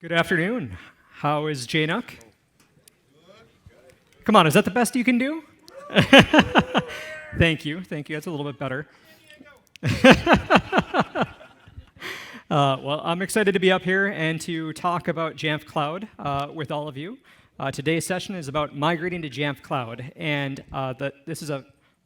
Good afternoon. How is JNUC? Come on, is that the best you can do? Thank you. That's a little bit better. Well, I'm excited to be up here and to talk about Jamf Cloud with all of you. Today's session is about migrating to Jamf Cloud, and this is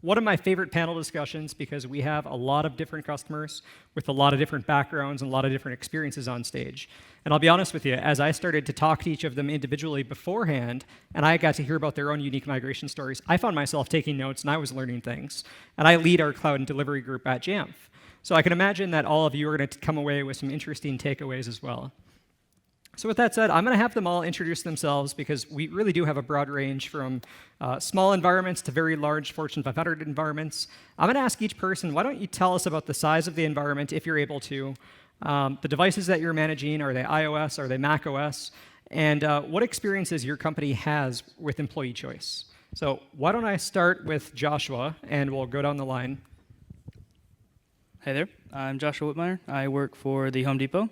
one of my favorite panel discussions because we have a lot of different customers with a lot of different backgrounds and a lot of different experiences on stage. And I'll be honest with you, as I started to talk to each of them individually beforehand, and I got to hear about their own unique migration stories, I found myself taking notes and I was learning things. And I lead our cloud and delivery group at Jamf. So I can imagine that all of you are going to come away with some interesting takeaways as well. So with that said, I'm going to have them all introduce themselves because we really do have a broad range from small environments to very large Fortune 500 environments. I'm going to ask each person, why don't you tell us about the size of the environment, if you're able to, the devices that you're managing, are they iOS, are they Mac OS, and what experiences your company has with employee choice. So why don't I start with Joshua, and we'll go down the line. Hey there, I'm Joshua Wittmeyer. I work for the Home Depot.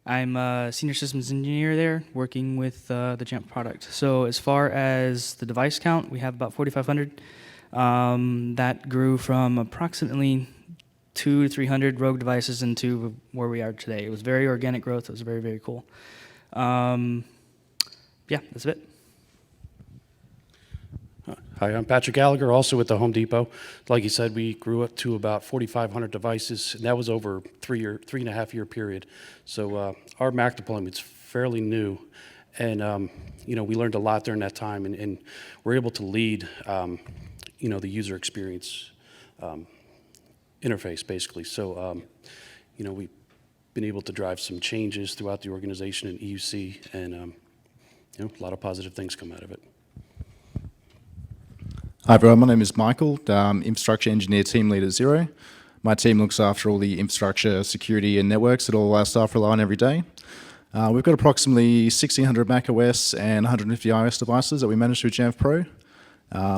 I'm a senior systems engineer there, working with the Jamf product. So as far as the device count, we have about 4,500. That grew from approximately 200 to 300 rogue devices into where we are today. It was very organic growth. It was very, very cool. Yeah, that's it. Hi, I'm Patrick Gallagher, also with the Home Depot. Like you said, we grew up to about 4,500 devices, and that was over a 3.5 year period. So our Mac deployment's fairly new, and we learned a lot during that time, and we're able to lead the user experience interface basically. So we've been able to drive some changes throughout the organization in EUC, and a lot of positive things come out of it. Hi everyone, my name is Michael, Infrastructure Engineer Team Lead at Xero. My team looks after all the infrastructure, security and networks that all our staff rely on every day. We've got approximately 1,600 Mac OS and 150 iOS devices that we manage through Jamf Pro.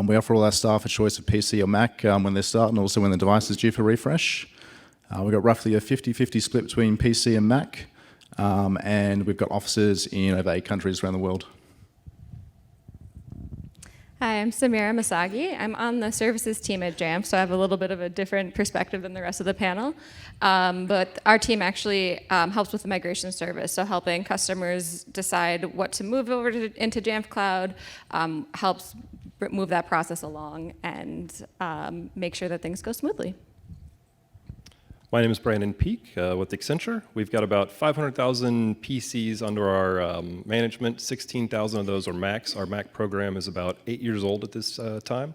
We offer all our staff a choice of PC or Mac when they start and also when the device is due for refresh. We've got roughly a 50-50 split between PC and Mac, and we've got offices in over 8 countries around the world. Hi, I'm Samira Masagi. I'm on the services team at Jamf, so I have a little bit of a different perspective than the rest of the panel. But our team actually helps with the migration service, so helping customers decide what to move over into Jamf Cloud, helps move that process along and make sure that things go smoothly. My name is Brandon Peak with Accenture. We've got about 500,000 PCs under our management. 16,000 of those are Macs. Our Mac program is about 8 years old at this time.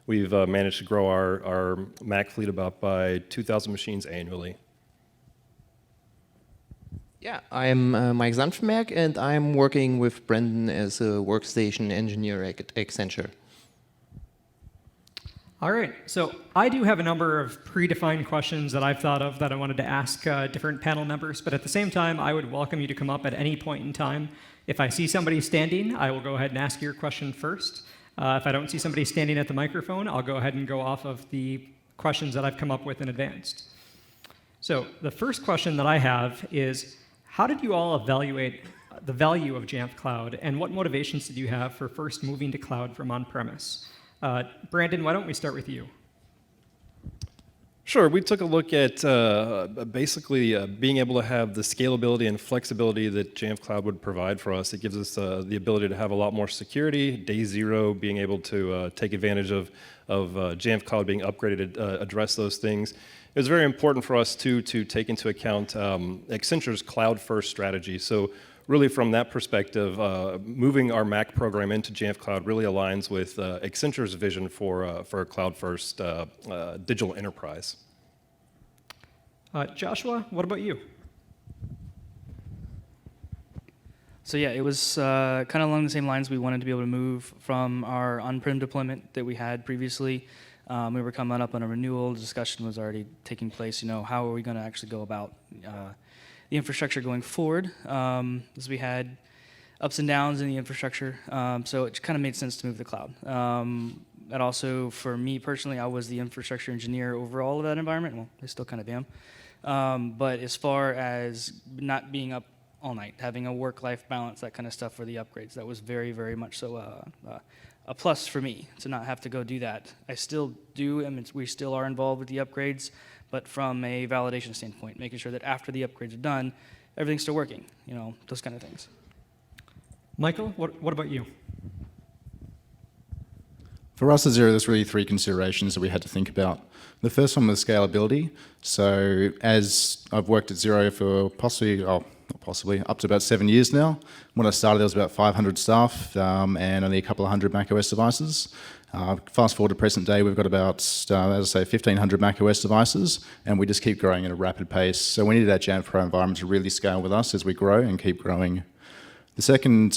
We've managed to grow our Mac fleet about by 2,000 machines annually. Yeah, I'm Mike Sanftmerk, and I'm working with Brendan as a workstation engineer at Accenture. All right, so I do have a number of predefined questions that I've thought of that I wanted to ask different panel members, but at the same time, I would welcome you to come up at any point in time. If I see somebody standing, I will go ahead and ask your question first. If I don't see somebody standing at the microphone, I'll go ahead and go off of the questions that I've come up with in advance. So the first question that I have is, how did you all evaluate the value of Jamf Cloud, and what motivations did you have for first moving to cloud from on-premise? Brandon, why don't we start with you? Sure, we took a look at basically being able to have the scalability and flexibility that Jamf Cloud would provide for us. It gives us the ability to have a lot more security. Day zero, being able to take advantage of Jamf Cloud being upgraded to address those things. It was very important for us to take into account Accenture's cloud-first strategy. So really from that perspective, moving our Mac program into Jamf Cloud really aligns with Accenture's vision for a cloud-first digital enterprise. Joshua, what about you? So yeah, it was kind of along the same lines. We wanted to be able to move from our on-prem deployment that we had previously. We were coming up on a renewal. The discussion was already taking place. How are we going to actually go about the infrastructure going forward, as we had ups and downs in the infrastructure, so it kind of made sense to move to the cloud. And also, for me personally, I was the infrastructure engineer over all of that environment. Well, I still kind of am. But as far as not being up all night, having a work-life balance, that kind of stuff for the upgrades. That was very, very much so a plus for me to not have to go do that. I still do, and we still are involved with the upgrades, but from a validation standpoint, making sure that after the upgrades are done, everything's still working, those kind of things. Michael, what about you? For us at Xero, there's really three considerations that we had to think about. The first one was scalability. So as I've worked at Xero for possibly up to about 7 years now. When I started, there was about 500 staff and only a couple of hundred macOS devices. Fast forward to present day, we've got about, as I say, 1,500 macOS devices, and we just keep growing at a rapid pace. So we needed that Jamf Pro environment to really scale with us as we grow and keep growing. The second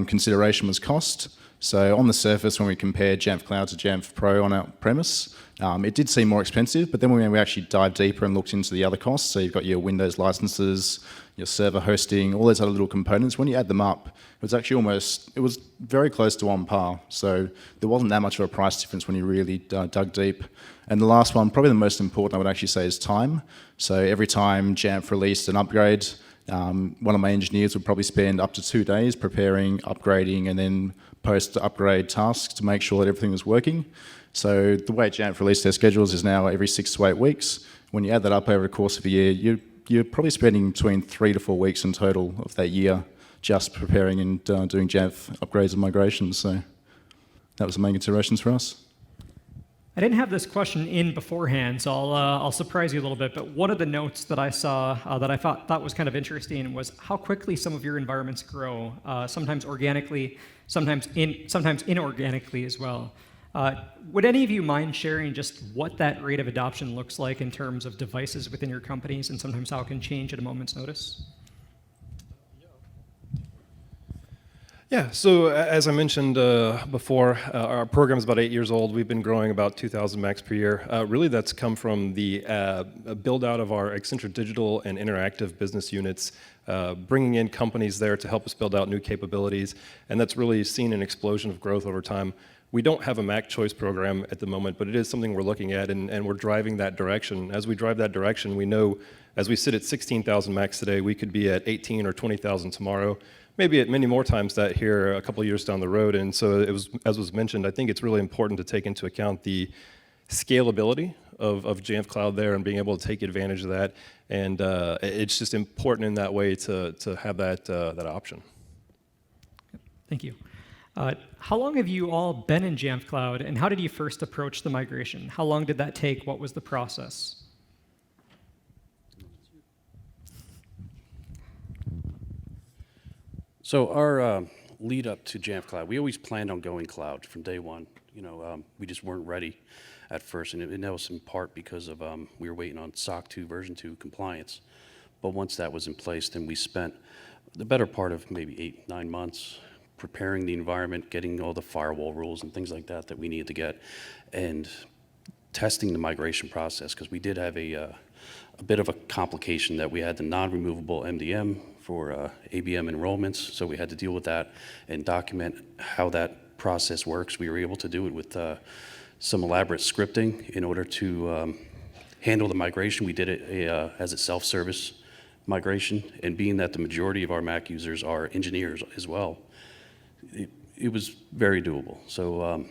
consideration was cost. So on the surface, when we compared Jamf Cloud to Jamf Pro on our premise, it did seem more expensive, but then when we actually dived deeper and looked into the other costs, so you've got your Windows licenses, your server hosting, all those other little components, when you add them up, it was very close to on par. So there wasn't that much of a price difference when you really dug deep. And the last one, probably the most important, I would actually say, is time. So every time Jamf released an upgrade, one of my engineers would probably spend up to 2 days preparing, upgrading, and then post-upgrade tasks to make sure that everything was working. So the way Jamf released their schedules is now every 6 to 8 weeks. When you add that up over the course of a year, you're probably spending between 3 to 4 weeks in total of that year just preparing and doing Jamf upgrades and migrations. So that was the main considerations for us. I didn't have this question in beforehand, so I'll surprise you a little bit, but one of the notes that I saw that I thought was kind of interesting was how quickly some of your environments grow, sometimes organically, sometimes inorganically as well. Would any of you mind sharing just what that rate of adoption looks like in terms of devices within your companies and sometimes how it can change at a moment's notice? Yeah, so as I mentioned before, our program is about 8 years old. We've been growing about 2,000 Macs per year. Really, that's come from the build out of our Accenture Digital and Interactive business units, bringing in companies there to help us build out new capabilities, and that's really seen an explosion of growth over time. We don't have a Mac choice program at the moment, but it is something we're looking at, and we're driving that direction. As we drive that direction, we know as we sit at 16,000 Macs today, we could be at 18 or 20,000 tomorrow, maybe at many more times that here a couple of years down the road. And so it was, as was mentioned, I think it's really important to take into account the scalability of Jamf Cloud there and being able to take advantage of that. And it's just important in that way to have that option. Thank you. How long have you all been in Jamf Cloud, and how did you first approach the migration? How long did that take? What was the process? So our lead up to Jamf Cloud, we always planned on going cloud from day one. We just weren't ready at first, and that was in part because of we were waiting on SOC 2 version 2 compliance. But once that was in place, then we spent the better part of maybe 8-9 months preparing the environment, getting all the firewall rules and things like that we needed to get, and testing the migration process, because we did have a bit of a complication that we had the non-removable MDM for ABM enrollments, so we had to deal with that and document how that process works. We were able to do it with some elaborate scripting in order to handle the migration. We did it as a self-service migration, and being that the majority of our Mac users are engineers as well, it was very doable. So,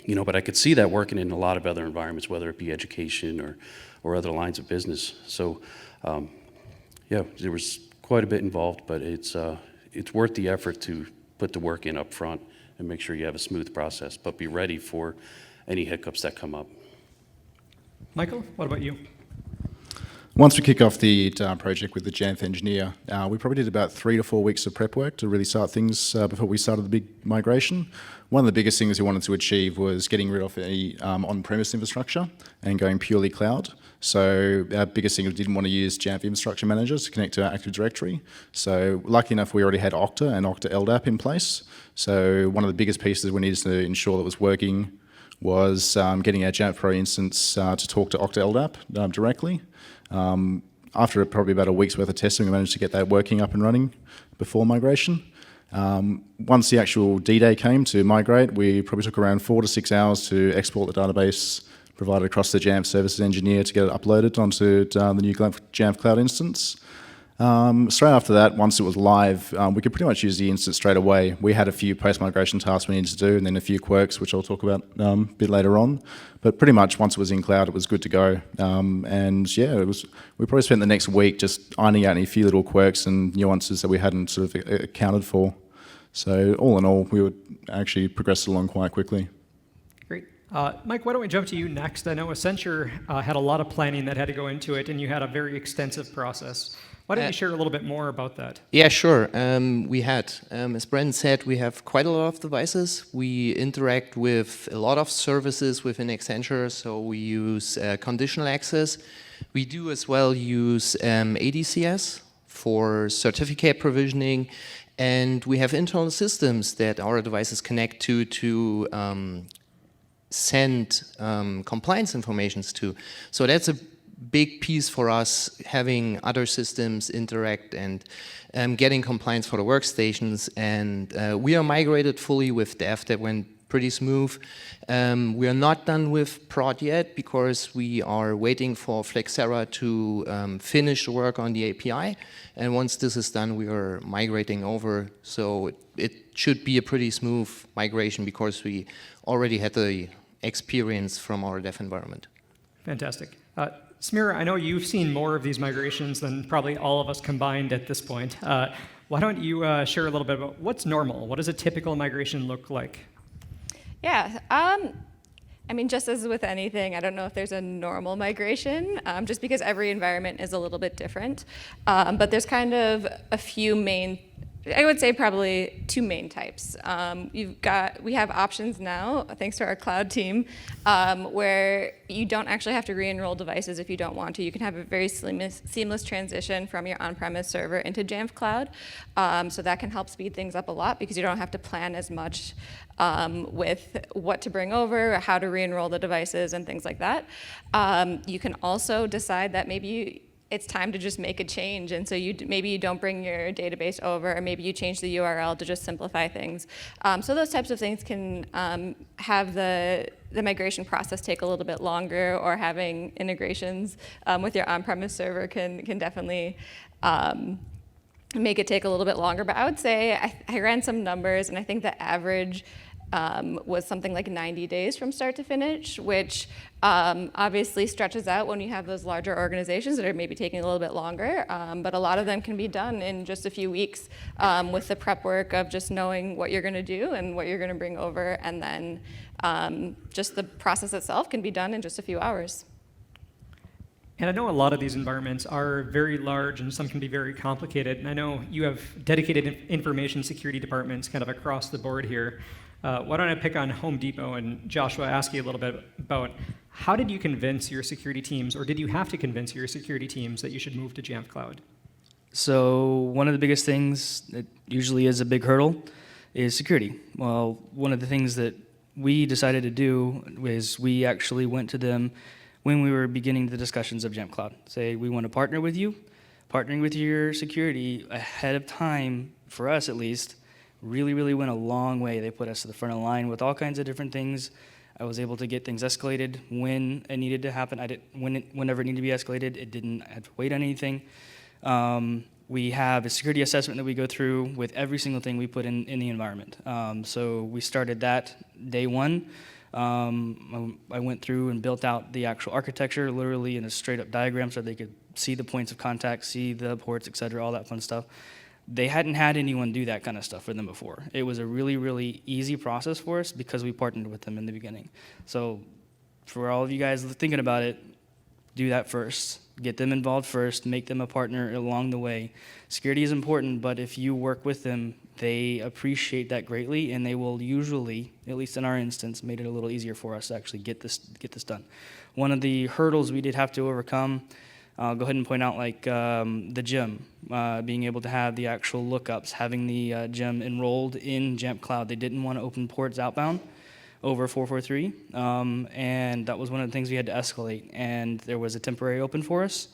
but I could see that working in a lot of other environments, whether it be education or other lines of business. So, there was quite a bit involved, but it's worth the effort to put the work in up front and make sure you have a smooth process, but be ready for any hiccups that come up. Michael, what about you? Once we kick off the project with the Jamf engineer, we probably did about 3 to 4 weeks of prep work to really start things before we started the big migration. One of the biggest things we wanted to achieve was getting rid of any on-premise infrastructure and going purely cloud. So our biggest thing was we didn't want to use Jamf Infrastructure Manager to connect to our Active Directory. So lucky enough, we already had Okta and Okta LDAP in place. So one of the biggest pieces we needed to ensure that was working was getting our Jamf Pro instance to talk to Okta LDAP directly. After probably about a week's worth of testing, we managed to get that working up and running before migration. Once the actual D-Day came to migrate, we probably took around 4 to 6 hours to export the database provided across the Jamf Services Engineer to get it uploaded onto the new Jamf Cloud instance. Straight after that, once it was live, we could pretty much use the instance straight away. We had a few post-migration tasks we needed to do, and then a few quirks, which I'll talk about a bit later on. But pretty much once it was in cloud, it was good to go. And yeah, we probably spent the next week just ironing out any few little quirks and nuances that we hadn't sort of accounted for. So all in all, we would actually progress along quite quickly. Great. Mike, why don't we jump to you next? I know Accenture had a lot of planning that had to go into it, and you had a very extensive process. Why don't you share a little bit more about that? Yeah, sure. We had, as Brendan said, we have quite a lot of devices. We interact with a lot of services within Accenture, so we use conditional access. We do as well use ADCS for certificate provisioning, and we have internal systems that our devices connect to send compliance informations to. So that's a big piece for us, having other systems interact and getting compliance for the workstations. And we are migrated fully with Dev. That went pretty smooth. We are not done with prod yet because we are waiting for Flexera to finish the work on the API. And once this is done, we are migrating over. So it should be a pretty smooth migration because we already had the experience from our dev environment. Fantastic. Samira, I know you've seen more of these migrations than probably all of us combined at this point. Why don't you share a little bit about what's normal? What does a typical migration look like? Yeah. I mean, just as with anything, I don't know if there's a normal migration, just because every environment is a little bit different. But there's kind of a few main, I would say probably two main types. We have options now, thanks to our cloud team, where you don't actually have to re-enroll devices if you don't want to. You can have a very seamless transition from your on-premise server into Jamf Cloud. So that can help speed things up a lot because you don't have to plan as much with what to bring over, how to re-enroll the devices, and things like that. You can also decide that maybe it's time to just make a change, and so maybe you don't bring your database over, or maybe you change the URL to just simplify things. So those types of things can have the migration process take a little bit longer, or having integrations with your on-premise server can definitely make it take a little bit longer. But I would say I ran some numbers, and I think the average was something like 90 days from start to finish, which obviously stretches out when you have those larger organizations that are maybe taking a little bit longer, but a lot of them can be done in just a few weeks with the prep work of just knowing what you're going to do and what you're going to bring over, and then just the process itself can be done in just a few hours. And I know a lot of these environments are very large and some can be very complicated. And I know you have dedicated information security departments kind of across the board here. Why don't I pick on Home Depot and Joshua, ask you a little bit about how did you convince your security teams, or did you have to convince your security teams that you should move to Jamf Cloud? So one of the biggest things that usually is a big hurdle is security. Well, one of the things that we decided to do is we actually went to them when we were beginning the discussions of Jamf Cloud. Say, we want to partner with you. Partnering with your security ahead of time, for us at least, really, really went a long way. They put us to the front of the line with all kinds of different things. I was able to get things escalated when it needed to happen. Whenever it needed to be escalated, it didn't have to wait on anything. We have a security assessment that we go through with every single thing we put in the environment. So we started that day one. I went through and built out the actual architecture, literally in a straight-up diagram, so they could see the points of contact, see the ports, et cetera, all that fun stuff. They hadn't had anyone do that kind of stuff for them before. It was a really, really easy process for us because we partnered with them in the beginning. So for all of you guys thinking about it, do that first. Get them involved first. Make them a partner along the way. Security is important, but if you work with them, they appreciate that greatly, and they will usually, at least in our instance, made it a little easier for us to actually get this done. One of the hurdles we did have to overcome, I'll go ahead and point out, like the gem, being able to have the actual lookups, having the gem enrolled in Jamf Cloud. They didn't want to open ports outbound over 443, and that was one of the things we had to escalate. And there was a temporary open for us,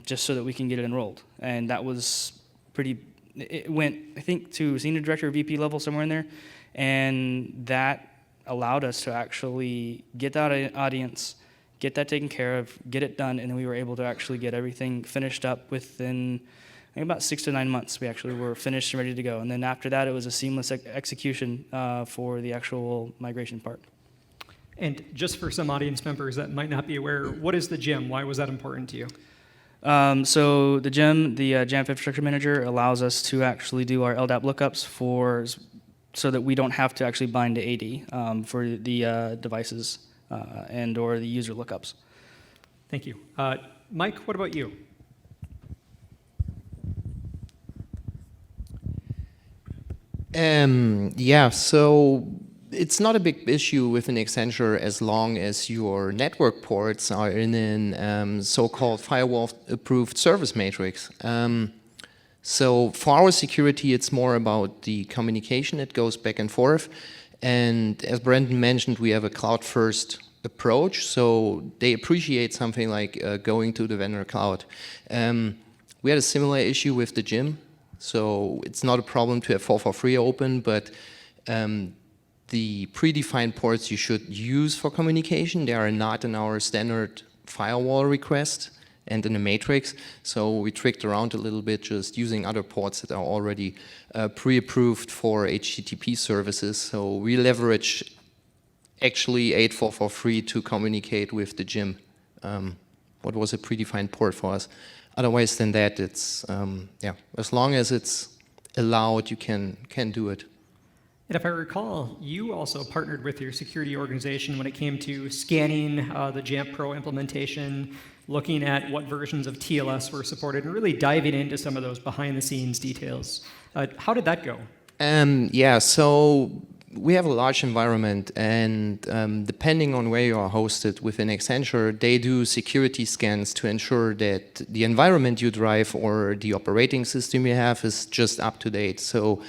just so that we can get it enrolled. And that was pretty. It went, I think, to senior director or VP level, somewhere in there, and that allowed us to actually get that audience, get that taken care of, get it done, and then we were able to actually get everything finished up within, I think, about 6 to 9 months. We actually were finished and ready to go. And then after that, it was a seamless execution for the actual migration part. And just for some audience members that might not be aware, what is the gem? Why was that important to you? So the gem, the Jamf Infrastructure Manager, allows us to actually do our LDAP lookups so that we don't have to actually bind to AD for the devices and or the user lookups. Thank you. Mike, what about you? Yeah, so it's not a big issue with an Accenture as long as your network ports are in an so-called firewall-approved service matrix. So for our security, it's more about the communication that goes back and forth. And as Brendan mentioned, we have a cloud-first approach, so they appreciate something like going to the vendor cloud. We had a similar issue with the gym, so it's not a problem to have 443 open, but the predefined ports you should use for communication, they are not in our standard firewall request and in the matrix, so we tricked around a little bit just using other ports that are already pre-approved for HTTP services, so we leverage actually 8443 to communicate with the gym. What was a predefined port for us. Otherwise than that, it's, yeah, as long as it's allowed, you can do it. And if I recall, you also partnered with your security organization when it came to scanning the Jamf Pro implementation, looking at what versions of TLS were supported, and really diving into some of those behind-the-scenes details. How did that go? Yeah, so we have a large environment, and depending on where you are hosted within Accenture, they do security scans to ensure that the environment you drive or the operating system you have is just up to date. So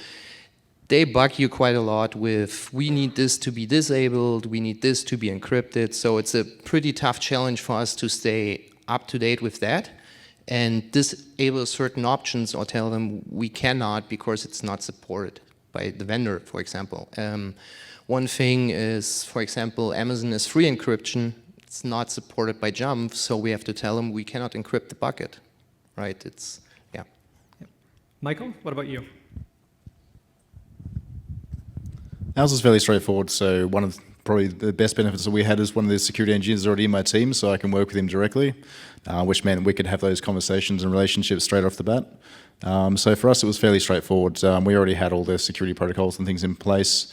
they bug you quite a lot with, we need this to be disabled, we need this to be encrypted. So it's a pretty tough challenge for us to stay up to date with that and disable certain options or tell them we cannot because it's not supported by the vendor, for example. One thing is, for example, Amazon is free encryption. It's not supported by Jamf, so we have to tell them we cannot encrypt the bucket, right? It's, yeah. Michael, what about you? Ours is fairly straightforward. So one of probably the best benefits that we had is one of the security engineers already in my team, so I can work with him directly, which meant we could have those conversations and relationships straight off the bat. So for us, it was fairly straightforward. We already had all the security protocols and things in place.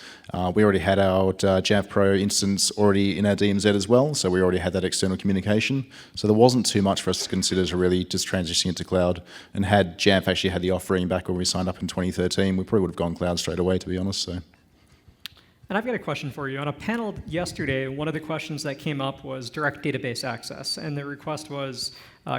We already had our Jamf Pro instance already in our DMZ as well, so we already had that external communication. So there wasn't too much for us to consider to really just transition into cloud. And had Jamf actually had the offering back when we signed up in 2013, we probably would have gone cloud straight away, to be honest. So. And I've got a question for you. On a panel yesterday, one of the questions that came up was direct database access. And the request was,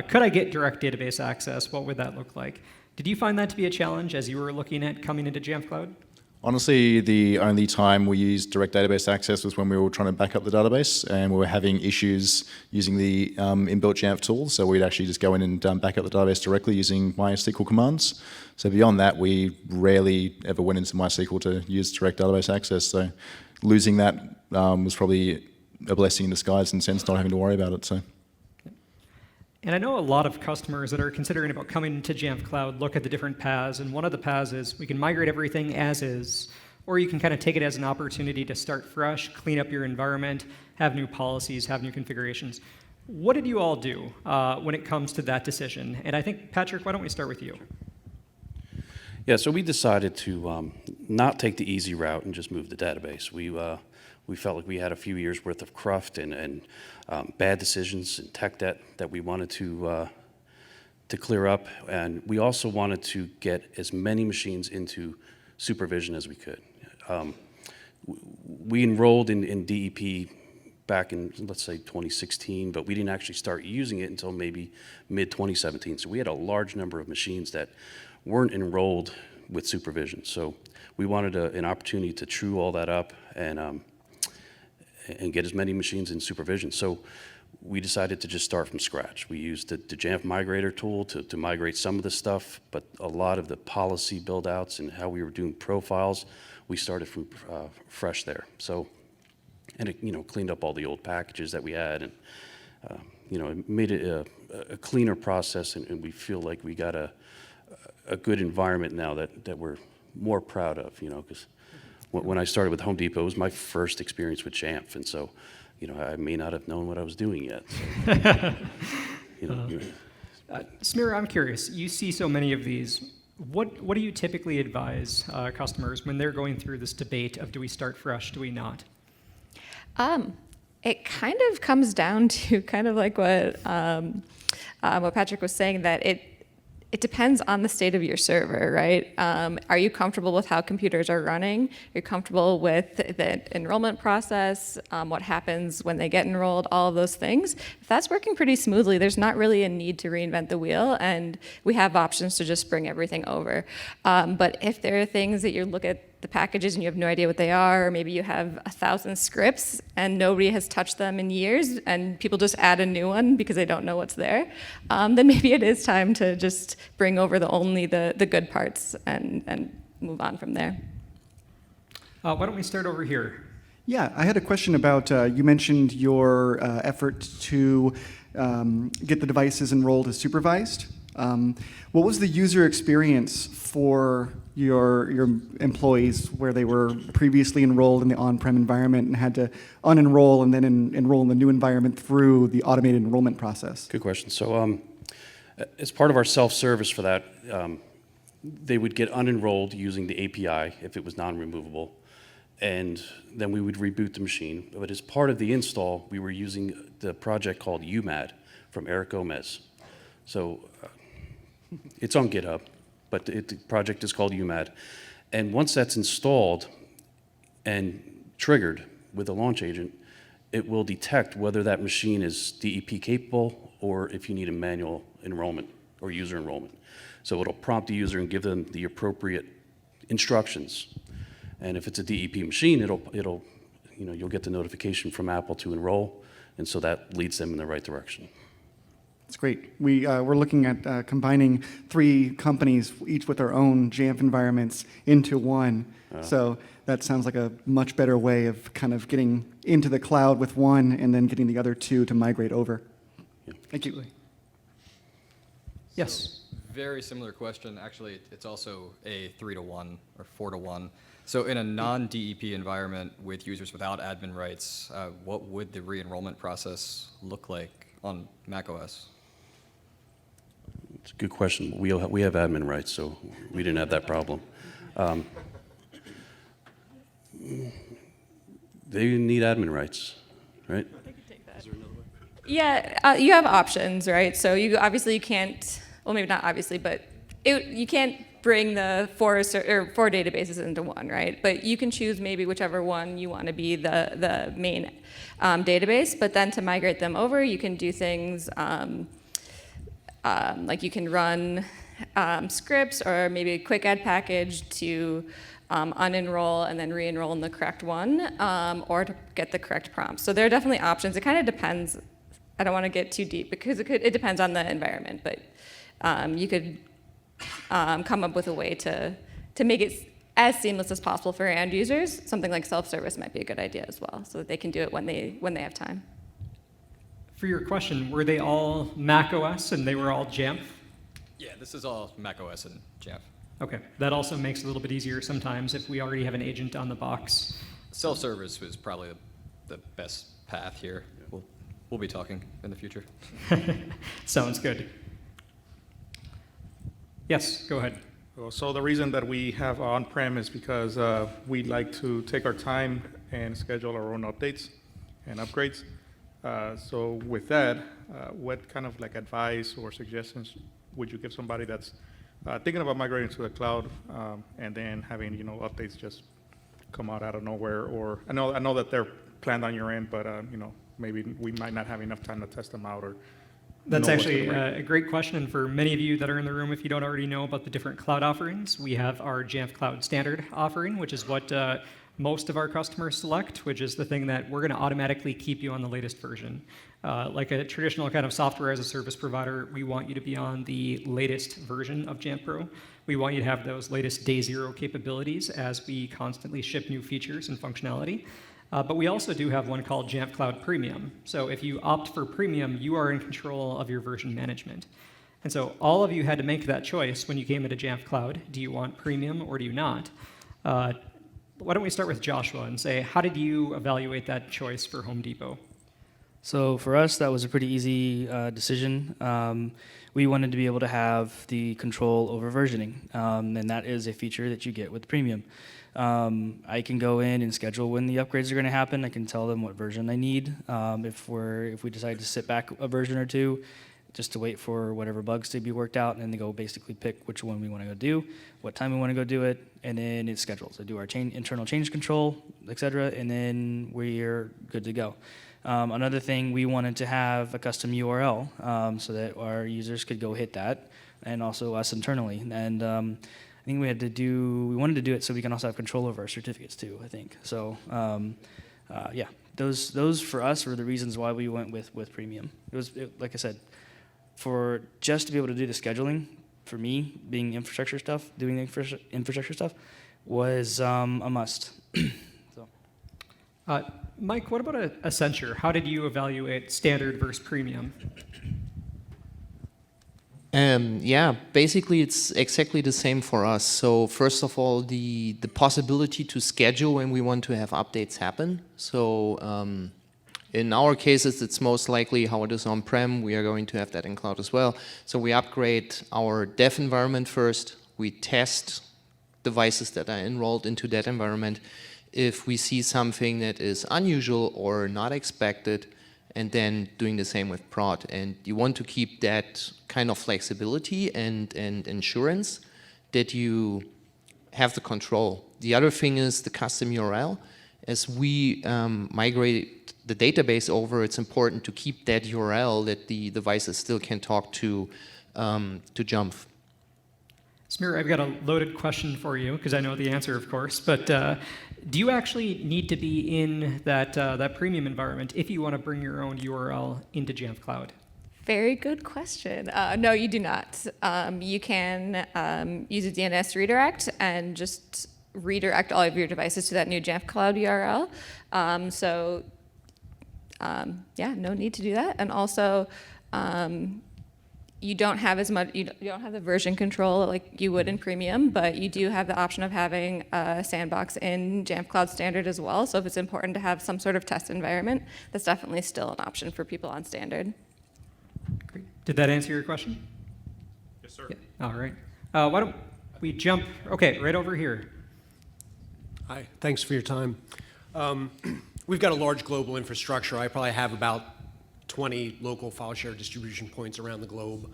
could I get direct database access? What would that look like? Did you find that to be a challenge as you were looking at coming into Jamf Cloud? Honestly, the only time we used direct database access was when we were trying to back up the database and we were having issues using the inbuilt Jamf tools. So we'd actually just go in and back up the database directly using MySQL commands. So beyond that, we rarely ever went into MySQL to use direct database access. So losing that was probably a blessing in disguise in the sense not having to worry about it. So. And I know a lot of customers that are considering about coming to Jamf Cloud look at the different paths, and one of the paths is we can migrate everything as is, or you can kind of take it as an opportunity to start fresh, clean up your environment, have new policies, have new configurations. What did you all do when it comes to that decision? And I think, Patrick, why don't we start with you? Yeah, so we decided to not take the easy route and just move the database. We felt like we had a few years worth of cruft and bad decisions and tech debt that we wanted to clear up, and we also wanted to get as many machines into supervision as we could. We enrolled in DEP back in, let's say, 2016, but we didn't actually start using it until maybe mid-2017. So we had a large number of machines that weren't enrolled with supervision. So we wanted an opportunity to true all that up and get as many machines in supervision. So we decided to just start from scratch. We used the Jamf Migrator tool to migrate some of the stuff, but a lot of the policy build-outs and how we were doing profiles, we started from fresh there. So, and it cleaned up all the old packages that we had, it made it a cleaner process, and we feel like we got a good environment now that we're more proud of, because when I started with Home Depot, it was my first experience with Jamf, and so, I may not have known what I was doing yet. So, Samira, I'm curious. You see so many of these. What do you typically advise customers when they're going through this debate of do we start fresh, do we not? It kind of comes down to kind of like what Patrick was saying, that it depends on the state of your server, right? Are you comfortable with how computers are running? Are you comfortable with the enrollment process? What happens when they get enrolled? All of those things. If that's working pretty smoothly, there's not really a need to reinvent the wheel, and we have options to just bring everything over. But if there are things that you look at the packages and you have no idea what they are, or maybe you have 1,000 scripts and nobody has touched them in years and people just add a new one because they don't know what's there, then maybe it is time to just bring over only the good parts and move on from there. Why don't we start over here? Yeah, I had a question about, you mentioned your effort to get the devices enrolled as supervised. What was the user experience for your employees where they were previously enrolled in the on-prem environment and had to unenroll and then enroll in the new environment through the automated enrollment process? Good question. So as part of our self-service for that, they would get unenrolled using the API if it was non-removable, and then we would reboot the machine. But as part of the install, we were using the project called UMAD from Eric Gomez. So it's on GitHub, but the project is called UMAD. And once that's installed and triggered with a launch agent, it will detect whether that machine is DEP capable or if you need a manual enrollment or user enrollment. So it'll prompt the user and give them the appropriate instructions. And if it's a DEP machine, you'll get the notification from Apple to enroll, and so that leads them in the right direction. That's great. We're looking at combining 3 companies, each with their own Jamf environments, into one. So that sounds like a much better way of kind of getting into the cloud with one and then getting the other 2 to migrate over. Yeah. Thank you. Yes. Very similar question. Actually, it's also a 3-to-1 or 4-to-1. So in a non-DEP environment with users without admin rights, what would the re-enrollment process look like on macOS? It's a good question. We have admin rights, so we didn't have that problem. They need admin rights, right? Yeah, you have options, right? So you can't, well, maybe not obviously, but you can't bring the 4 databases into one, right? But you can choose maybe whichever one you want to be the main database. But then to migrate them over, you can do things like you can run scripts or maybe a quick add package to unenroll and then re-enroll in the correct one, or to get the correct prompt. So there are definitely options. It kind of depends. I don't want to get too deep because it depends on the environment, but you could come up with a way to make it as seamless as possible for your end users. Something like self-service might be a good idea as well, so that they can do it when they have time. For your question, were they all Mac OS and they were all Jamf? Yeah, this is all macOS and Jamf. Okay, that also makes it a little bit easier sometimes if we already have an agent on the box. Self-service was probably the best path here. We'll be talking in the future. Sounds good. Yes, go ahead. So the reason that we have on-prem is because we like to take our time and schedule our own updates and upgrades. So with that, what kind of like advice or suggestions would you give somebody that's thinking about migrating to the cloud and then having updates just come out of nowhere? Or I know that they're planned on your end, but maybe we might not have enough time to test them out or. That's actually a great question, and for many of you that are in the room, if you don't already know about the different cloud offerings, we have our Jamf Cloud Standard offering, which is what most of our customers select, which is the thing that we're going to automatically keep you on the latest version. Like a traditional kind of software as a service provider, we want you to be on the latest version of Jamf Pro. We want you to have those latest day 0 capabilities as we constantly ship new features and functionality. But we also do have one called Jamf Cloud Premium. So if you opt for Premium, you are in control of your version management. And so all of you had to make that choice when you came into Jamf Cloud. Do you want Premium or do you not? Why don't we start with Joshua and say, how did you evaluate that choice for Home Depot? So for us, that was a pretty easy decision. We wanted to be able to have the control over versioning, and that is a feature that you get with Premium. I can go in and schedule when the upgrades are going to happen. I can tell them what version I need. If we decide to sit back a version or two, just to wait for whatever bugs to be worked out, and then they go basically pick which one we want to go do, what time we want to go do it, and then it's scheduled. So do our internal change control, etc., and then we're good to go. Another thing, we wanted to have a custom URL so that our users could go hit that, and also us internally. And I think we wanted to do it so we can also have control over our certificates too, I think. So yeah, those for us were the reasons why we went with Premium. Like I said, for just to be able to do the scheduling, for me, doing the infrastructure stuff was a must. So. Mike, what about Accenture? How did you evaluate standard versus Premium? Yeah, basically it's exactly the same for us. So first of all, the possibility to schedule when we want to have updates happen. So in our cases, it's most likely how it is on-prem. We are going to have that in cloud as well. So we upgrade our dev environment first. We test devices that are enrolled into that environment. If we see something that is unusual or not expected, and then doing the same with prod. And you want to keep that kind of flexibility and insurance that you have the control. The other thing is the custom URL. As we migrate the database over, it's important to keep that URL that the devices still can talk to Jamf. Samir, I've got a loaded question for you, because I know the answer, of course, but do you actually need to be in that premium environment if you want to bring your own URL into Jamf Cloud? Very good question. No, you do not. You can use a DNS redirect and just redirect all of your devices to that new Jamf Cloud URL. Yeah, no need to do that. And also, you don't have as much. You don't have the version control like you would in Premium, but you do have the option of having a Sandbox in Jamf Cloud Standard as well. So if it's important to have some sort of test environment, that's definitely still an option for people on Standard. Great. Did that answer your question? Yes, sir. Yeah. All right. Why don't we jump? Okay, right over here. Hi. Thanks for your time. We've got a large global infrastructure. I probably have about 20 local file share distribution points around the globe.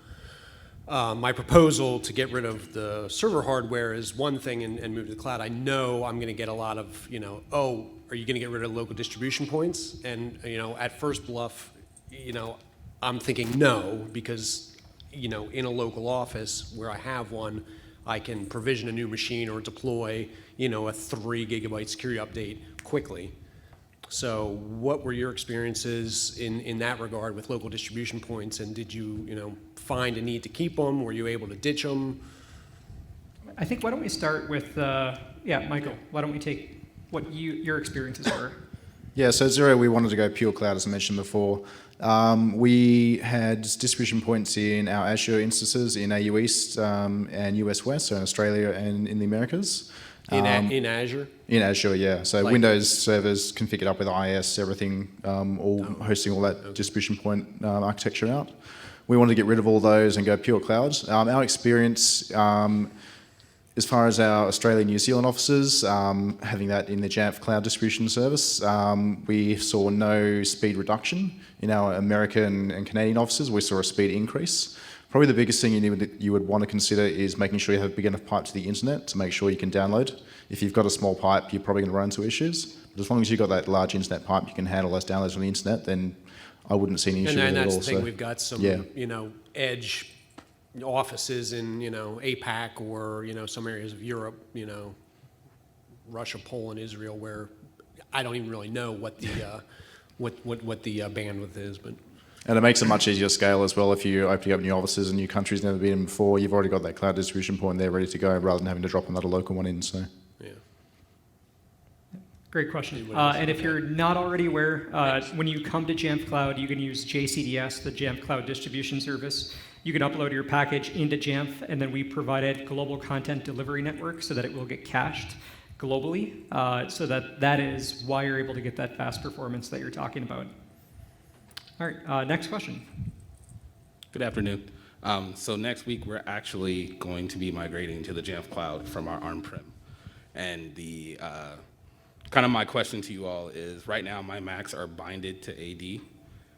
My proposal to get rid of the server hardware is one thing and move to the cloud. I know I'm going to get a lot of, oh, are you going to get rid of local distribution points? And, at first bluff, I'm thinking no, because, in a local office where I have one, I can provision a new machine or deploy, a 3 gigabyte security update quickly. So what were your experiences in that regard with local distribution points, and did you, find a need to keep them? Were you able to ditch them? I think, why don't we start with, Michael, why don't we take what your experiences were? Yeah, so at Xero, we wanted to go pure cloud, as I mentioned before. We had distribution points in our Azure instances in AU East and US West, so in Australia and in the Americas. In Azure? In Azure, yeah. So like Windows servers configured up with IIS, everything, hosting all that distribution point architecture out. We wanted to get rid of all those and go pure cloud. Our experience, as far as our Australia and New Zealand offices, having that in the Jamf Cloud distribution service, we saw no speed reduction. In our American and Canadian offices, we saw a speed increase. Probably the biggest thing you would want to consider is making sure you have a big enough pipe to the internet to make sure you can download. If you've got a small pipe, you're probably going to run into issues. But as long as you've got that large internet pipe, you can handle those downloads on the internet, then I wouldn't see any issue with it at all. And that's the thing, we've got some, edge offices in, APAC or, some areas of Europe, Russia, Poland, Israel, where I don't even really know what the what the bandwidth is, but. And it makes it much easier to scale as well. If you're opening up new offices and new countries never been in before, you've already got that cloud distribution point there ready to go rather than having to drop another local one in. So. Yeah. Great question. And if you're not already aware, when you come to Jamf Cloud, you can use JCDS, the Jamf Cloud Distribution Service. You can upload your package into Jamf, and then we provided global content delivery network so that it will get cached globally, so that is why you're able to get that fast performance that you're talking about. All right, next question. Good afternoon. So next week, we're actually going to be migrating to the Jamf Cloud from our on-prem. And the kind of my question to you all is, right now, my Macs are binded to AD,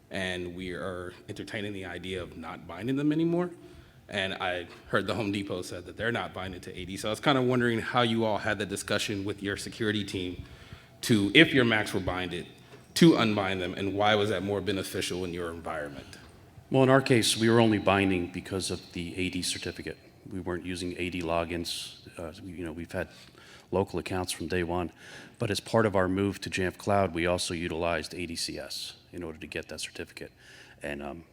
and we are entertaining the idea of not binding them anymore. And I heard the Home Depot said that they're not binded to AD. So I was kind of wondering how you all had the discussion with your security team to, if your Macs were binded, to unbind them, and why was that more beneficial in your environment? Well, in our case, we were only binding because of the AD certificate. We weren't using AD logins. We've had local accounts from day one. But as part of our move to Jamf Cloud, we also utilized ADCS in order to get that certificate. And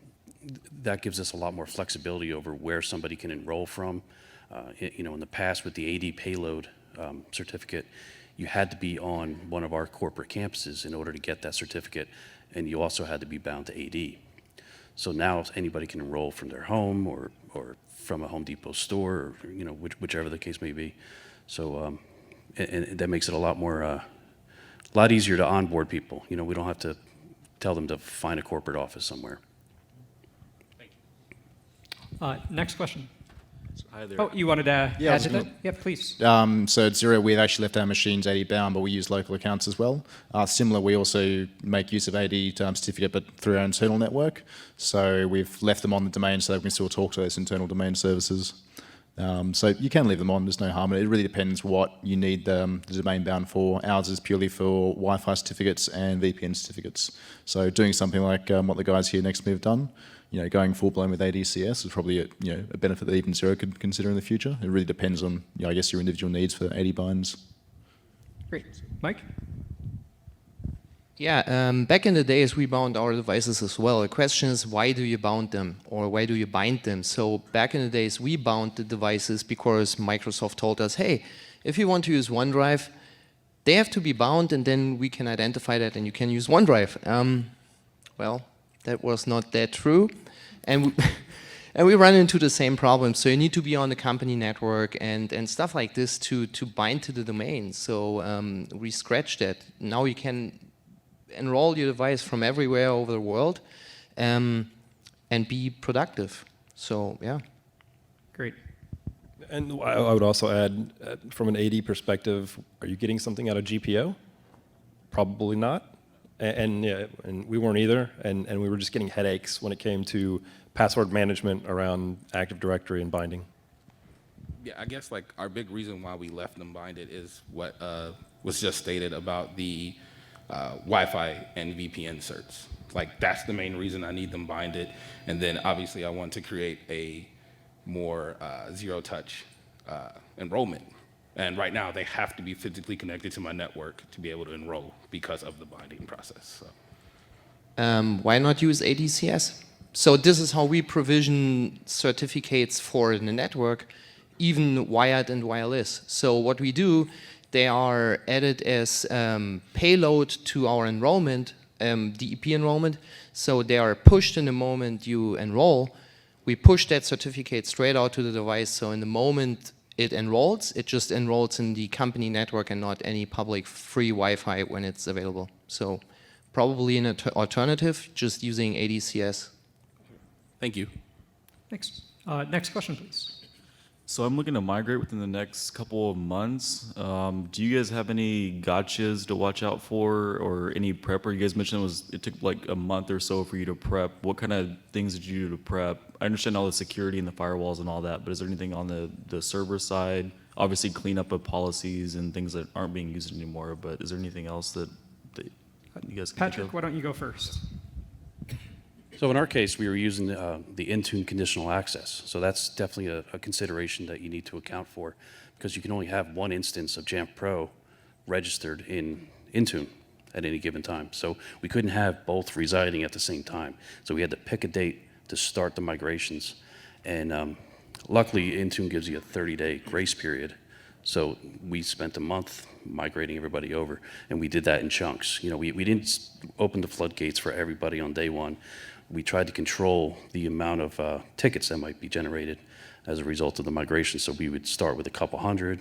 that gives us a lot more flexibility over where somebody can enroll from. In the past with the AD payload certificate, you had to be on one of our corporate campuses in order to get that certificate, and you also had to be bound to AD. So now anybody can enroll from their home or from a Home Depot store, or whichever the case may be. So and that makes it a lot easier to onboard people. We don't have to tell them to find a corporate office somewhere. Next question. Hi there. Oh, you wanted to add to that? Yeah, please. So at Zero, we've actually left our machines AD bound, but we use local accounts as well. Similar, we also make use of AD certificate, but through our internal network. So we've left them on the domain so that we can still talk to those internal domain services. So you can leave them on, there's no harm in it. It really depends what you need the domain bound for. Ours is purely for Wi-Fi certificates and VPN certificates. So doing something like what the guys here next to me have done, going full-blown with ADCS is probably a benefit that even Zero could consider in the future. It really depends on, I guess, your individual needs for AD binds. Great. Mike? Yeah, back in the days, we bound our devices as well. The question is, why do you bound them, or why do you bind them? So back in the days, we bound the devices because Microsoft told us, hey, if you want to use OneDrive, they have to be bound, and then we can identify that, and you can use OneDrive. Well, that was not that true, and we run into the same problem. So you need to be on the company network and stuff like this to bind to the domain. So we scratched that. Now you can enroll your device from everywhere over the world and be productive. So, yeah. Great. And I would also add, from an AD perspective, are you getting something out of GPO? Probably not. And we weren't either. And we were just getting headaches when it came to password management around Active Directory and binding. Yeah, I guess like our big reason why we left them binded is what was just stated about the Wi-Fi and VPN certs. Like that's the main reason I need them binded. And then obviously I want to create a more zero-touch enrollment. And right now they have to be physically connected to my network to be able to enroll because of the binding process. So. Why not use ADCS? So this is how we provision certificates for the network, even wired and wireless. So what we do, they are added as payload to our enrollment, DEP enrollment. So they are pushed in the moment you enroll. We push that certificate straight out to the device. So in the moment it enrolls, it just enrolls in the company network and not any public free Wi-Fi when it's available. So probably an alternative, just using ADCS. Thank you. Thanks. Next question, please. So I'm looking to migrate within the next couple of months. Do you guys have any gotchas to watch out for, or any prep? Or you guys mentioned it took like a month or so for you to prep. What kind of things did you do to prep? I understand all the security and the firewalls and all that, but is there anything on the server side? Obviously, cleanup of policies and things that aren't being used anymore. But is there anything else that you guys can Patrick, think of? why don't you go first? So in our case, we were using the Intune conditional access. So that's definitely a consideration that you need to account for, because you can only have one instance of Jamf Pro registered in Intune at any given time. So we couldn't have both residing at the same time. So we had to pick a date to start the migrations. And luckily, Intune gives you a 30-day grace period So we spent a month migrating everybody over, and we did that in chunks. We didn't open the floodgates for everybody on day one. We tried to control the amount of tickets that might be generated as a result of the migration. So we would start with a couple hundred.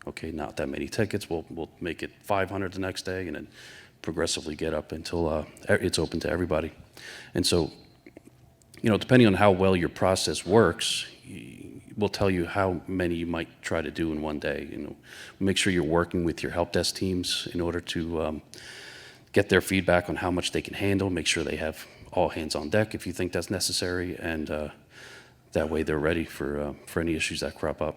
Okay, not that many tickets. We'll make it 500 the next day, and then progressively get up until it's open to everybody. And so, depending on how well your process works, will tell you how many you might try to do in one day. Make sure you're working with your help desk teams in order to get their feedback on how much they can handle. Make sure they have all hands on deck if you think that's necessary, and that way they're ready for any issues that crop up.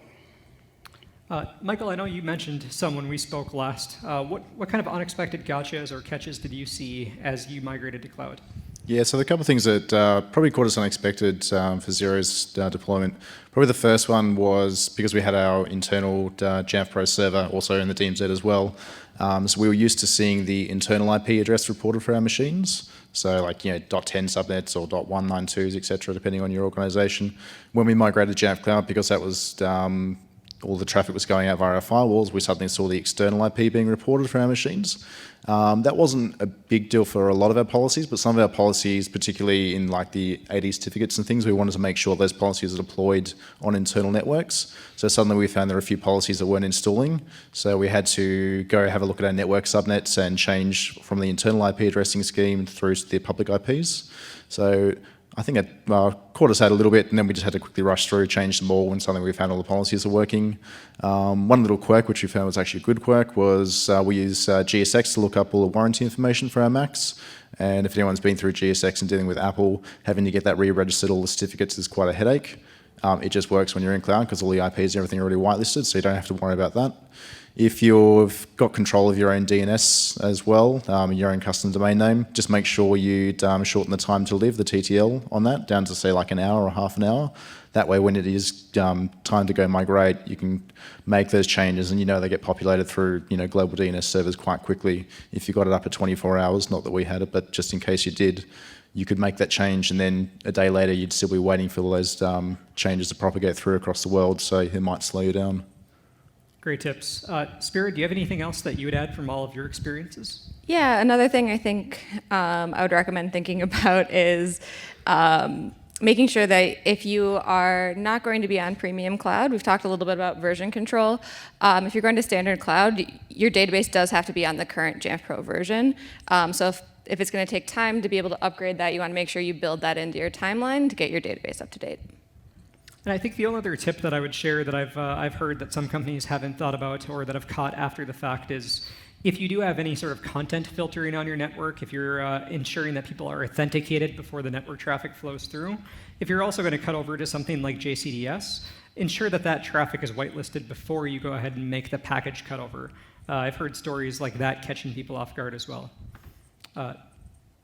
Michael, I know you mentioned some when we spoke last. What kind of unexpected gotchas or catches did you see as you migrated to cloud? Yeah, so the couple of things that probably caught us unexpected for Zero's deployment. Probably the first one was because we had our internal Jamf Pro server also in the DMZ as well. So we were used to seeing the internal IP address reported for our machines. So like, .10 subnets or .192s, etc., depending on your organization. When we migrated to Jamf Cloud, because that was all the traffic was going out via our firewalls, we suddenly saw the external IP being reported for our machines. That wasn't a big deal for a lot of our policies, but some of our policies, particularly in like the AD certificates and things, we wanted to make sure those policies are deployed on internal networks. So suddenly we found there were a few policies that weren't installing. So we had to go have a look at our network subnets and change from the internal IP addressing scheme through to the public IPs. So I think it caught us out a little bit, and then we just had to quickly rush through, change them all when suddenly we found all the policies are working. One little quirk, which we found was actually a good quirk, was we use GSX to look up all the warranty information for our Macs. And if anyone's been through GSX and dealing with Apple, having to get that re-registered all the certificates is quite a headache. It just works when you're in cloud because all the IPs and everything are already whitelisted, so you don't have to worry about that. If you've got control of your own DNS as well, your own custom domain name, just make sure you shorten the time to live, the TTL, on that, down to say like an hour or half an hour. That way when it is time to go migrate, you can make those changes and they get populated through global DNS servers quite quickly. If you got it up at 24 hours, not that we had it, but just in case you did, you could make that change, and then a day later you'd still be waiting for all those changes to propagate through across the world, so it might slow you down. Great tips. Spirit, do you have anything else that you would add from all of your experiences? Yeah, another thing I think I would recommend thinking about is making sure that if you are not going to be on premium cloud, we've talked a little bit about version control. If you're going to standard cloud, your database does have to be on the current Jamf Pro version. So if it's going to take time to be able to upgrade that, you want to make sure you build that into your timeline to get your database up to date. And I think the only other tip that I would share that I've heard that some companies haven't thought about or that have caught after the fact is if you do have any sort of content filtering on your network, if you're ensuring that people are authenticated before the network traffic flows through, if you're also going to cut over to something like JCDS, ensure that that traffic is whitelisted before you go ahead and make the package cutover. I've heard stories like that catching people off guard as well.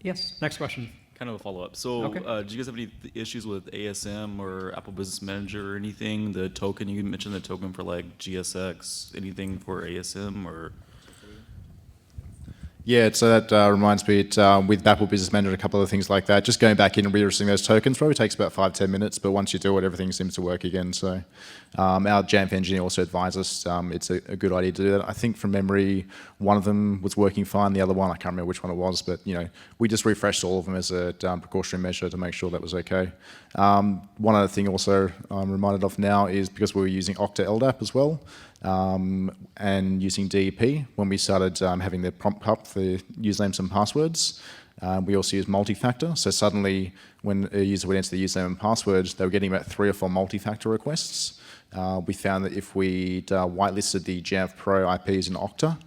Yes, next question. Kind of a follow-up. So, Okay. do you guys have any issues with ASM or Apple Business Manager or anything? The token, you mentioned the token for like GSX. Anything for ASM or? Yeah, so that reminds me, with Apple Business Manager, a couple of things like that. Just going back in and re-registering those tokens probably takes about 5-10 minutes, but once you do it, everything seems to work again. So our Jamf engineer also advised us it's a good idea to do that. I think from memory, one of them was working fine. The other one, I can't remember which one it was, but we just refreshed all of them as a precautionary measure to make sure that was okay. One other thing also I'm reminded of now is because we were using Okta LDAP as well, and using DEP when we started having the prompt up for usernames and passwords. We also use multi-factor, so suddenly when a user would enter the username and password, they were getting about 3 or 4 multi-factor requests. We found that if we whitelisted the Jamf Pro IPs in Okta,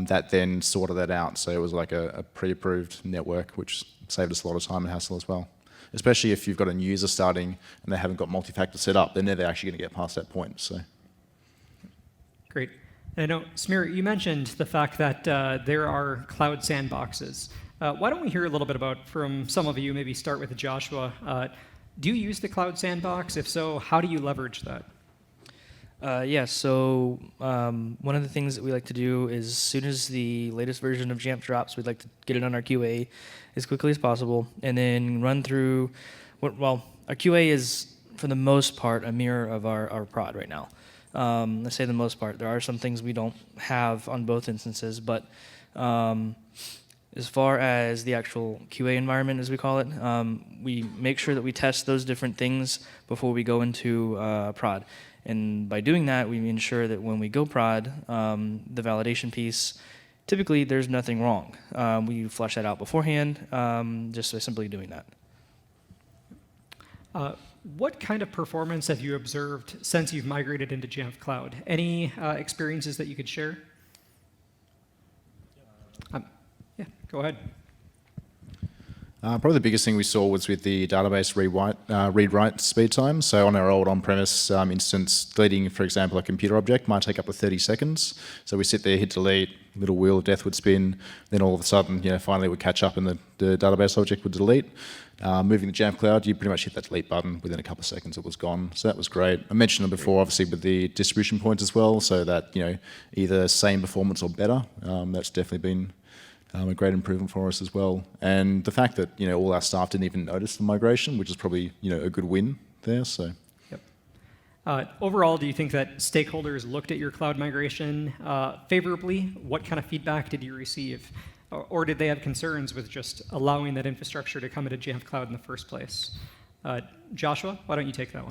that then sorted that out, so it was like a pre-approved network, which saved us a lot of time and hassle as well. Especially if you've got a new user starting and they haven't got multi-factor set up, they're never actually going to get past that point. So. Great. And I know, Samir, you mentioned the fact that there are cloud sandboxes. Why don't we hear a little bit about, from some of you, maybe start with Joshua. Do you use the cloud sandbox? If so, how do you leverage that? So one of the things that we like to do is as soon as the latest version of Jamf drops, we'd like to get it on our QA as quickly as possible and then run through, our QA is, for the most part, a mirror of our prod right now. I say the most part. There are some things we don't have on both instances, but as far as the actual QA environment, as we call it, we make sure that we test those different things before we go into prod. And by doing that, we ensure that when we go prod, the validation piece, typically there's nothing wrong. We flush that out beforehand, just by simply doing that. What kind of performance have you observed since you've migrated into Jamf Cloud? Any experiences that you could share? Yeah, go ahead. Probably the biggest thing we saw was with the database read-write speed time. So on our old on-premise instance, deleting, for example, a computer object might take up to 30 seconds. So we sit there, hit delete, little wheel of death would spin, then all of a sudden, finally it would catch up and the database object would delete. Moving to Jamf Cloud, you pretty much hit that delete button. Within a couple of seconds, it was gone. So that was great. I mentioned it before, obviously, with the distribution points as well, so that, either same performance or better. That's definitely been a great improvement for us as well. And the fact that, all our staff didn't even notice the migration, which is probably, a good win there, so. Yep. Overall, do you think that stakeholders looked at your cloud migration favorably? What kind of feedback did you receive? Or did they have concerns with just allowing that infrastructure to come into Jamf Cloud in the first place? Joshua, why don't you take that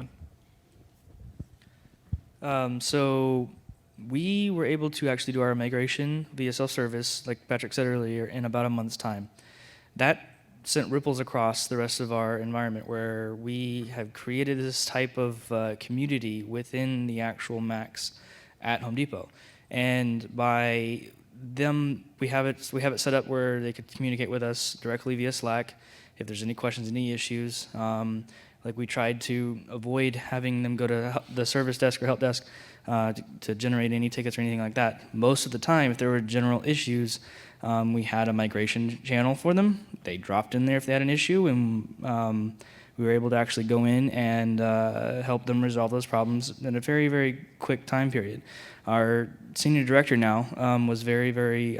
one? So we were able to actually do our migration via self-service, like Patrick said earlier, in about a month's time. That sent ripples across the rest of our environment, where we have created this type of community within the actual Macs at Home Depot. And by them, we have it set up where they could communicate with us directly via Slack if there's any questions, any issues. Like we tried to avoid having them go to the service desk or help desk to generate any tickets or anything like that. Most of the time, if there were general issues, we had a migration channel for them. They dropped in there if they had an issue, and we were able to actually go in and help them resolve those problems in a very, very quick time period. Our senior director now was very, very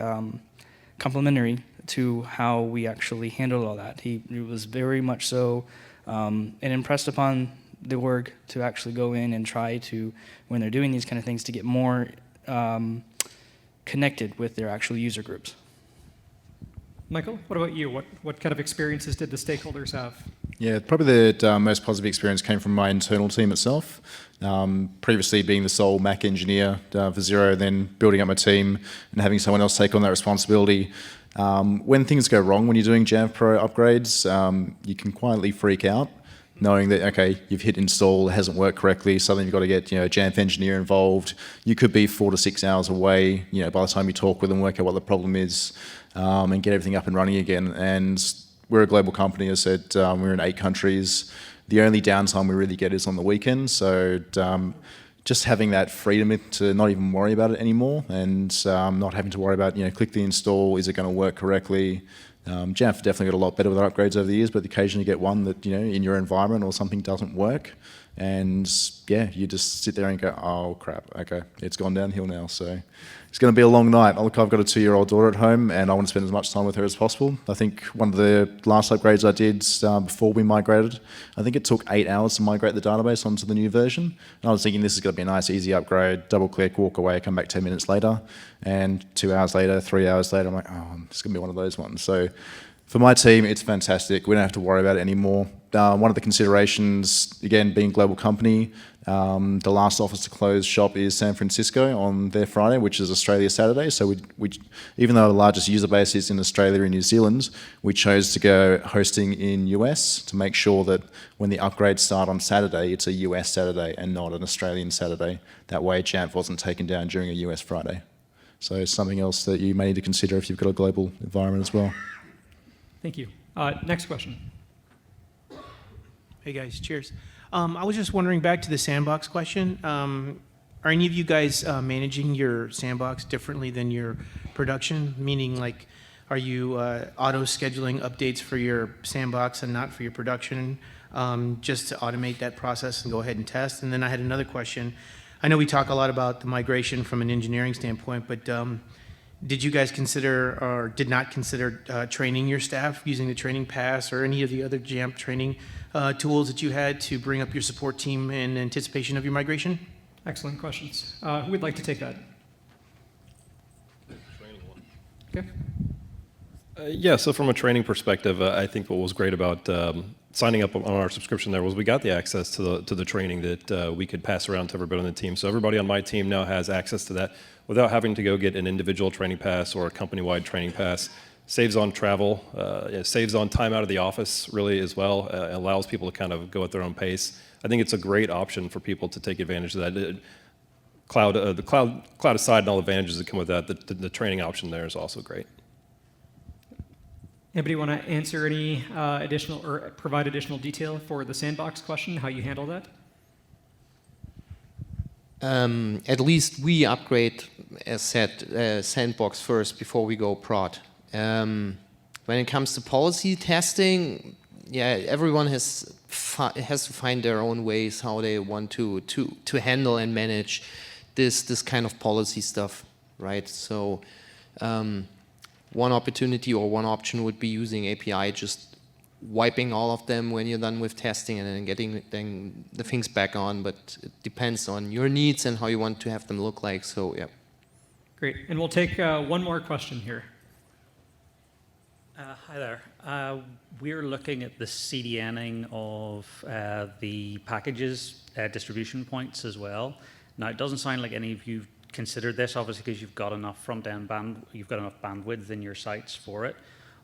complimentary to how we actually handled all that. He was very much so and impressed upon the org to actually go in and try to, when they're doing these kind of things, to get more connected with their actual user groups. Michael, what about you? What kind of experiences did the stakeholders have? Yeah, probably the most positive experience came from my internal team itself. Previously being the sole Mac engineer for Xero, then building up my team and having someone else take on that responsibility. When things go wrong when you're doing Jamf Pro upgrades, you can quietly freak out, knowing that, okay, you've hit install, it hasn't worked correctly, suddenly you've got to get, a Jamf engineer involved. You could be 4 to 6 hours away, by the time you talk with them, work out what the problem is, and get everything up and running again. And we're a global company, as I said, we're in 8 countries. The only downtime we really get is on the weekends, so just having that freedom to not even worry about it anymore, and not having to worry about, click the install, is it going to work correctly? Jamf definitely got a lot better with our upgrades over the years, but occasionally you get one that, in your environment or something doesn't work, and yeah, you just sit there and go, oh crap, okay, it's gone downhill now, so it's going to be a long night. Look, I've got a 2-year-old daughter at home, and I want to spend as much time with her as possible. I think one of the last upgrades I did before we migrated, I think it took 8 hours to migrate the database onto the new version. And I was thinking this is going to be a nice, easy upgrade, double click, walk away, come back 10 minutes later, and 2 hours later, 3 hours later, I'm like, oh, it's going to be one of those ones. So for my team, it's fantastic. We don't have to worry about it anymore. One of the considerations, again, being a global company, the last office to close shop is San Francisco on their Friday, which is Australia Saturday. So we even though the largest user base is in Australia and New Zealand, we chose to go hosting in US to make sure that when the upgrades start on Saturday, it's a US Saturday and not an Australian Saturday. That way Jamf wasn't taken down during a US Friday. So something else that you may need to consider if you've got a global environment as well. Thank you. Next question. Hey guys, cheers. I was just wondering, back to the Sandbox question, are any of you guys managing your Sandbox differently than your production? Meaning, like, are you auto-scheduling updates for your Sandbox and not for your production, just to automate that process and go ahead and test? And then I had another question. I know we talk a lot about the migration from an engineering standpoint, but did you guys consider or did not consider training your staff using the training pass or any of the other Jamf training tools that you had to bring up your support team in anticipation of your migration? Excellent questions. Who would like to take that? Okay. Yeah, so from a training perspective, I think what was great about signing up on our subscription there was we got the access to the training that we could pass around to everybody on the team. So everybody on my team now has access to that without having to go get an individual training pass or a company-wide training pass. Saves on travel, it saves on time out of the office really as well, allows people to kind of go at their own pace. I think it's a great option for people to take advantage of that. The cloud aside and all the advantages that come with that, the training option there is also great. Anybody want to answer any additional or provide additional detail for the Sandbox question, how you handle that? At least we upgrade, as said, Sandbox first before we go prod. When it comes to policy testing, yeah, everyone has to find their own ways how they want to handle and manage this kind of policy stuff, right? So one opportunity or one option would be using API, just wiping all of them when you're done with testing and then getting the things back on, but it depends on your needs and how you want to have them look like, so yeah. Great, and we'll take one more question here. Hi there. We're looking at the CDNing of the packages distribution points as well. Now, it doesn't sound like any of you considered this, obviously, because you've got enough front-end you've got enough bandwidth in your sites for it.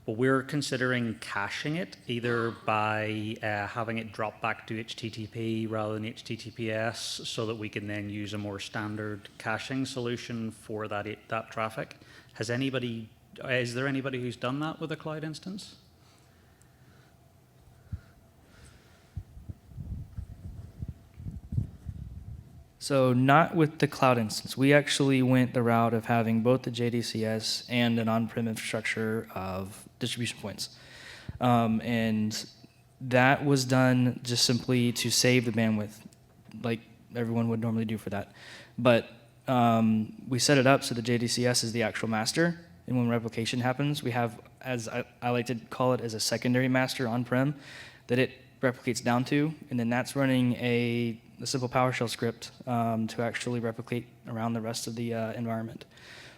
But we're considering caching it, either by having it drop back to HTTP rather than HTTPS, so that we can then use a more standard caching solution for that traffic. Is there anybody who's done that with a cloud instance? So not with the cloud instance. We actually went the route of having both the JDCS and an on-prem infrastructure of distribution points. And that was done just simply to save the bandwidth, like everyone would normally do for that. But we set it up so the JDCS is the actual master, and when replication happens, we have, as I like to call it, as a secondary master on-prem that it replicates down to, and then that's running a simple PowerShell script to actually replicate around the rest of the environment.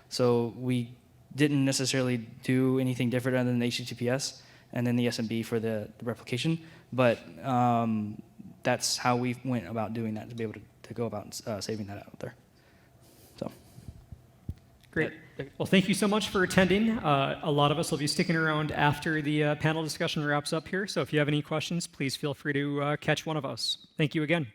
So we didn't necessarily do anything different other than HTTPS and then the SMB for the replication, but that's how we went about doing that, to be able to go about saving that out there. So. Great. Well, thank you so much for attending. A lot of us will be sticking around after the panel discussion wraps up here, so if you have any questions, please feel free to catch one of us. Thank you again.